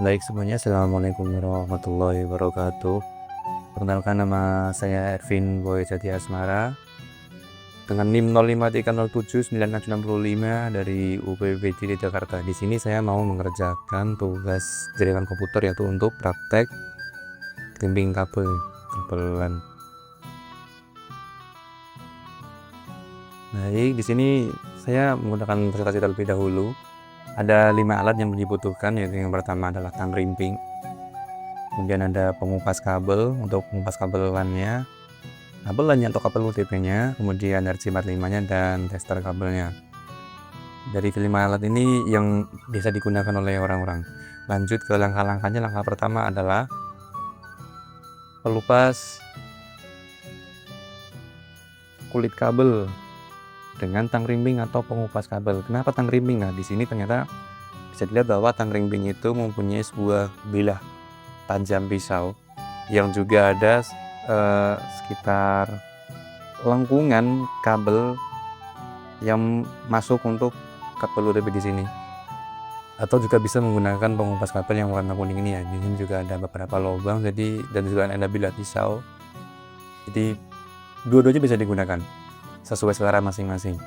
Baik semuanya, Assalamualaikum warahmatullahi wabarakatuh. Perkenalkan nama saya Ervin Boy Jati Asmara dengan NIM 05307965 dari UPPJ Jakarta. Di sini saya mau mengerjakan tugas jaringan komputer yaitu untuk praktek clipping kabelan. Baik, di sini saya menggunakan presentasi terlebih dahulu. Ada 5 alat yang dibutuhkan, yaitu yang pertama adalah tang rimping. Kemudian ada pengupas kabel untuk mengupas kabelannya atau kabel UTP-nya, kemudian RJ45-nya dan tester kabelnya. Dari kelima alat ini yang biasa digunakan oleh orang-orang. Lanjut ke langkah-langkahnya. Langkah pertama adalah pelupas kulit kabel dengan tang rimping atau pengupas kabel. Kenapa tang rimping? Nah, di sini ternyata bisa dilihat bahwa tang rimping itu mempunyai sebuah bilah tajam pisau yang juga ada sekitar lengkungan kabel yang masuk untuk kabel UTP di sini. Atau juga bisa menggunakan pengupas kabel yang warna kuning ini ya. Di sini juga ada beberapa lubang, dan juga ada bilah pisau. Jadi dua-duanya bisa digunakan sesuai selera masing-masing.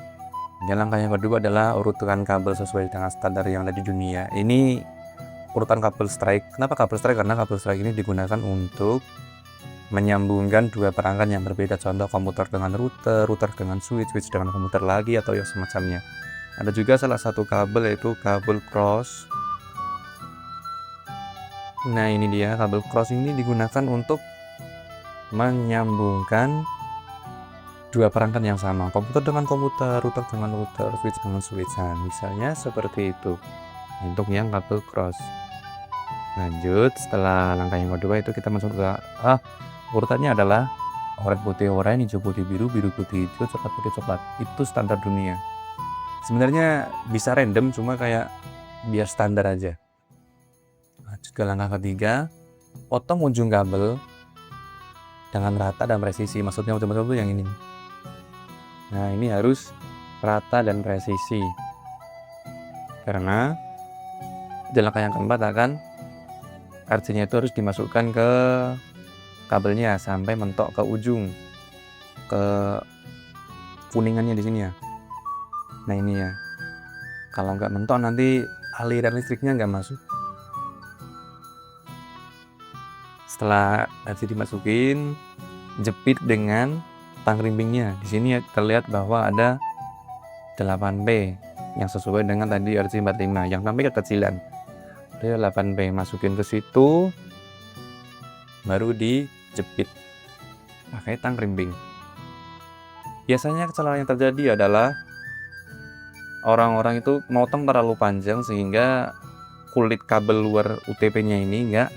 Dan langkah yang kedua adalah urutan kabel sesuai dengan standar yang ada di dunia. Ini urutan kabel strike. Kenapa kabel strike? Karena kabel strike ini digunakan untuk menyambungkan dua perangkat yang berbeda, contoh komputer dengan router, router dengan switch dengan komputer lagi, atau yang semacamnya. Ada juga salah satu kabel yaitu kabel cross. Nah, ini dia kabel cross. Ini digunakan untuk menyambungkan dua perangkat yang sama, komputer dengan komputer, router dengan router, switch dengan switch. Nah, misalnya seperti itu untuk yang kabel cross. Lanjut, setelah langkah yang kedua itu kita masuk ke urutannya adalah oranye putih oranye, hijau putih biru, biru putih hijau, coklat putih coklat. Itu standar dunia. Sebenarnya bisa random, cuma kayak biar standar aja. Lanjut ke langkah ketiga, potong ujung kabel dengan rata dan presisi. Maksudnya ujung kabel itu yang ini. Nah, ini harus rata dan presisi. Karena di langkah yang keempat akan RJ-nya itu harus dimasukkan ke kabelnya sampai mentok ke ujung, ke kuningannya di sini ya. Nah, ini ya, kalau nggak mentok nanti aliran listriknya nggak masuk. Setelah RJ dimasukin, jepit dengan tang rimpingnya. Di sini terlihat bahwa ada 8P yang sesuai dengan tadi RJ45, yang sampai kekecilan. Ada 8P, masukin ke situ, baru dijepit pakai tang rimping. Biasanya kesalahan yang terjadi adalah orang-orang itu motong terlalu panjang sehingga kulit kabel luar UTP-nya ini nggak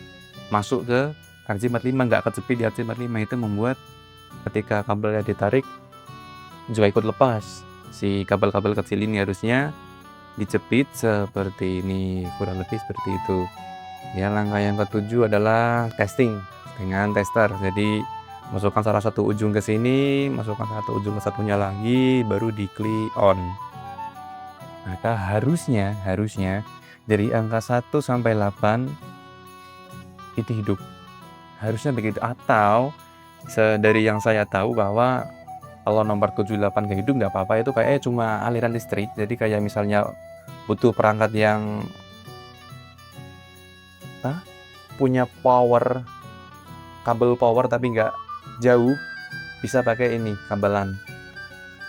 masuk ke RJ45, nggak kejepit di RJ45. Itu membuat ketika kabelnya ditarik juga ikut lepas. Si kabel-kabel kecil ini harusnya dijepit seperti ini, kurang lebih seperti itu ya. Langkah yang ketujuh adalah testing dengan tester. Jadi masukkan salah satu ujung ke sini, masukkan satu ujung ke satunya lagi, baru diklik on. Maka harusnya dari angka 1 sampai 8 itu hidup, harusnya begitu. Atau dari yang saya tahu bahwa kalau nomor 78 ke hidup nggak apa-apa, itu kayak cuma aliran listrik. Jadi kayak misalnya butuh perangkat yang punya power, kabel power tapi nggak jauh, bisa pakai ini kabelan.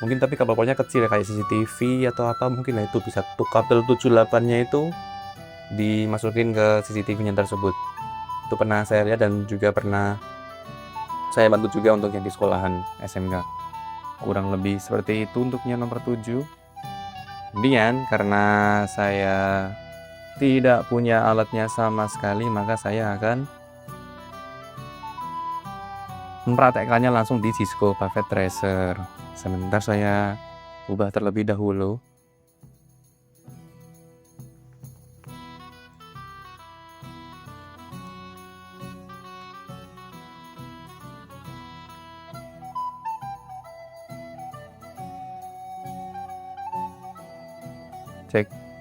Mungkin tapi kabel powernya kecil kayak CCTV atau apa, mungkin lah itu bisa tuh kabel 78-nya itu dimasukin ke CCTV-nya tersebut. Itu pernah saya lihat dan juga pernah saya bantu juga untuk yang di sekolahan SMK. Kurang lebih seperti itu untuknya nomor 7. Kemudian karena saya tidak punya alatnya sama sekali, maka saya akan mempraktekkannya langsung di Cisco Packet Tracer. Sebentar saya ubah terlebih dahulu.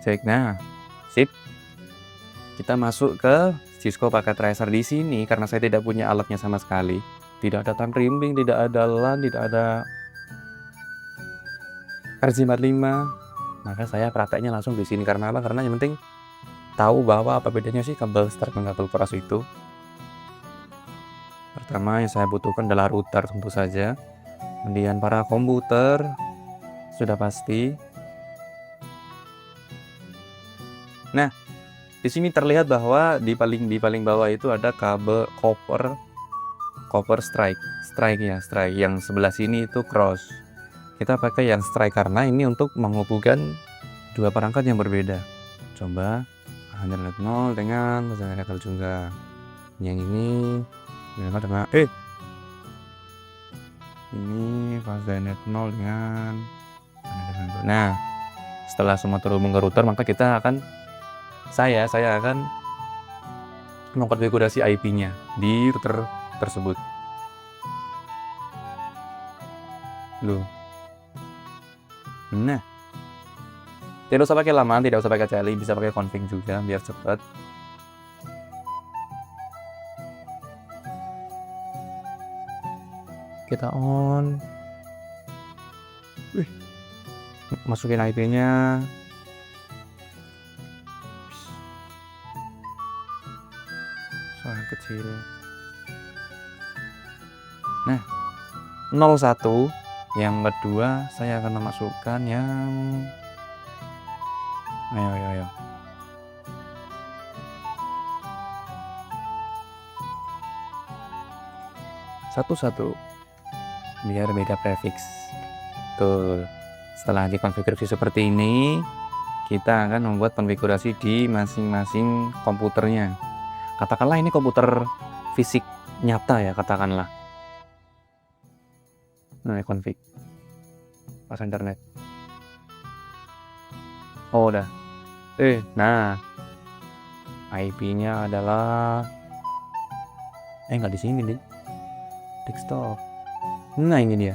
Cek. Nah, sip. kita masuk ke Cisco pakai tracer. Di sini karena saya tidak punya alatnya sama sekali, tidak ada tang rimbing, tidak ada LAN, tidak ada RJ45, maka saya prakteknya langsung di sini. Karena apa? Karena yang penting tahu bahwa apa bedanya sih kabel strike dan kabel cross itu. Pertama yang saya butuhkan adalah router tentu saja, kemudian para komputer sudah pasti. Nah, di sini terlihat bahwa di paling bawah itu ada kabel copper strike ya, strike. Yang sebelah sini itu cross. Kita pakai yang strike karena ini untuk menghubungkan dua perangkat yang berbeda. Coba Ethernet 0 dengan Ethernet juga. Yang ini dengan ini Ethernet 0 dengan nah, setelah semua terhubung ke router, maka kita akan saya akan mengkonfigurasi IP-nya di router tersebut. Loh. Nah, tidak usah pakai laman, tidak usah pakai CLI, bisa pakai config juga biar cepat. Kita on. Wih. Masukin IP-nya. Soal kecil. Nah, 01 yang kedua saya akan memasukkan yang ayo 11 biar beda prefix. Tuh, setelah dikonfigurasi seperti ini, kita akan membuat konfigurasi di masing-masing komputernya. Katakanlah ini komputer fisik nyata ya, katakanlah. Nah, config pas internet. Oh, udah. Nah, IP-nya adalah nggak di sini deh. Desktop. Nah, ini dia.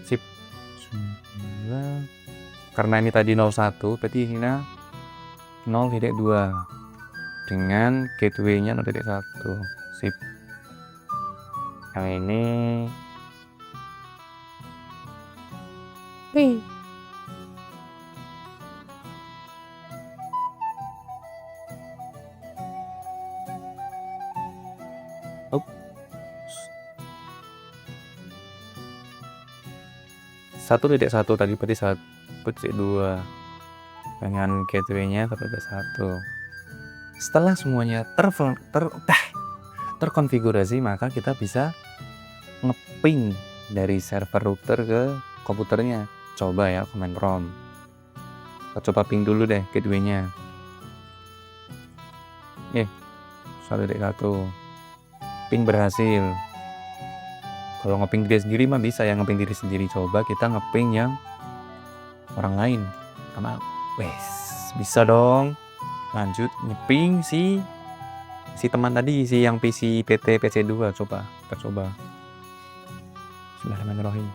Sip. Karena ini tadi 01, berarti ini 0.2 dengan gateway-nya 0.1. Sip. Yang ini satu tadi berarti 1.2 dengan gateway-nya 1.1. Setelah semuanya terkonfigurasi, maka kita bisa ngeping dari server router ke komputernya. Coba ya, command prompt. Kita coba ping dulu deh gateway-nya. 1.1. Ping berhasil. Kalau ngeping diri sendiri mah bisa ya, ngeping diri sendiri. Coba kita ngeping yang orang lain. Sama bisa dong. Lanjut ngeping si teman tadi, si yang PC PT PC2. Kita coba. Bismillahirrahmanirrahim.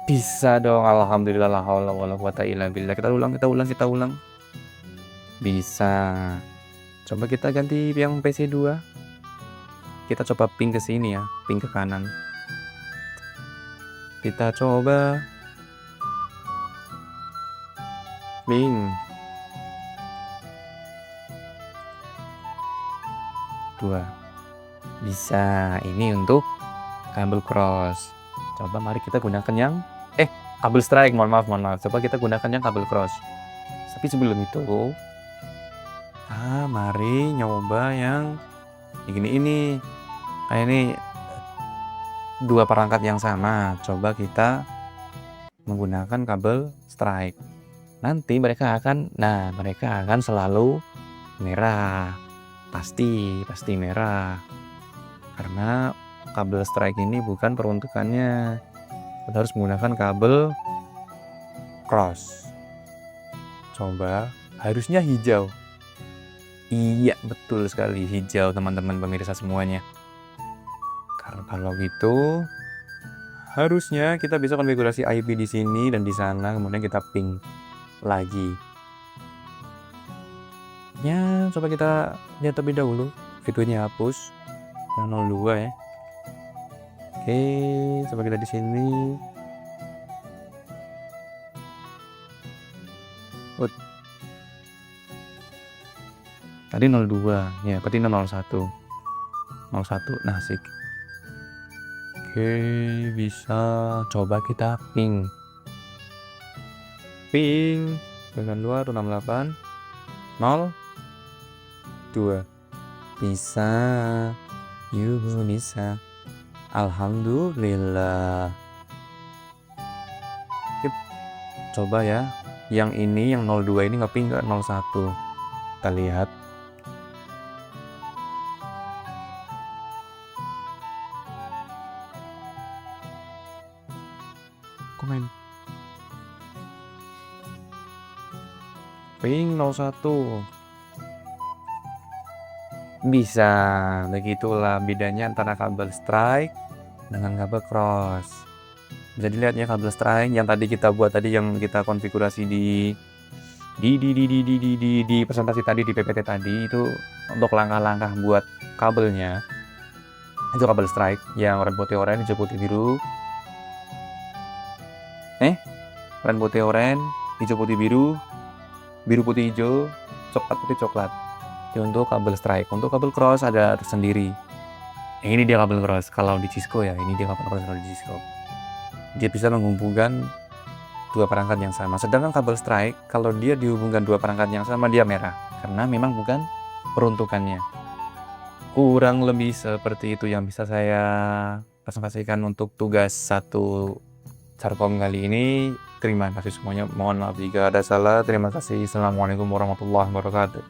Bisa dong, alhamdulillah, la haula wala quwata illa billah. Kita ulang. Bisa. Coba kita ganti yang PC2. Kita coba ping ke sini ya, ping ke kanan. Kita coba ping 2. Bisa. Ini untuk kabel cross. Coba mari kita gunakan yang kabel strike. Mohon maaf. Coba kita gunakan yang kabel cross. Tapi sebelum itu, mari nyoba yang ini. Kayak ini dua perangkat yang sama. Coba kita menggunakan kabel strike. Nanti mereka akan selalu merah. Pasti merah. Karena kabel strike ini bukan peruntukannya. Kita harus menggunakan kabel cross. Coba, harusnya hijau. Iya, betul sekali, hijau teman-teman pemirsa semuanya. Kalau gitu, harusnya kita bisa konfigurasi IP di sini dan di sana, kemudian kita ping lagi. Ya, coba kita lihat terlebih dahulu. Videonya hapus. Yang 02 ya. Oke, coba kita di sini. Tadi 02, ya berarti 01. 01, nah asik. Oke, bisa coba kita ping dengan 268 02. Bisa, yuk bisa. Alhamdulillah. Yuk, coba ya. Yang ini, yang 02 ini nge-ping ke 01. Kita lihat. Komen. Ping 01. Bisa, begitulah bedanya antara kabel strike dengan kabel cross. Bisa dilihat ya kabel strike yang tadi kita buat tadi, yang kita konfigurasi di presentasi tadi, di PPT tadi, itu untuk langkah-langkah buat kabelnya. Itu kabel strike yang warna putih oranye, hijau putih biru. Warna putih oranye, hijau putih biru, biru putih hijau, coklat putih coklat. Itu untuk kabel strike. Untuk kabel cross ada tersendiri. Ini dia kabel cross kalau di Cisco ya. Ini dia kabel cross kalau di Cisco. Dia bisa menghubungkan dua perangkat yang sama. Sedangkan kabel strike kalau dia dihubungkan dua perangkat yang sama, dia merah karena memang bukan peruntukannya. Kurang lebih seperti itu yang bisa saya presentasikan untuk tugas 1 Carkom kali ini. Terima kasih semuanya. Mohon maaf jika ada salah. Terima kasih. Assalamualaikum warahmatullahi wabarakatuh.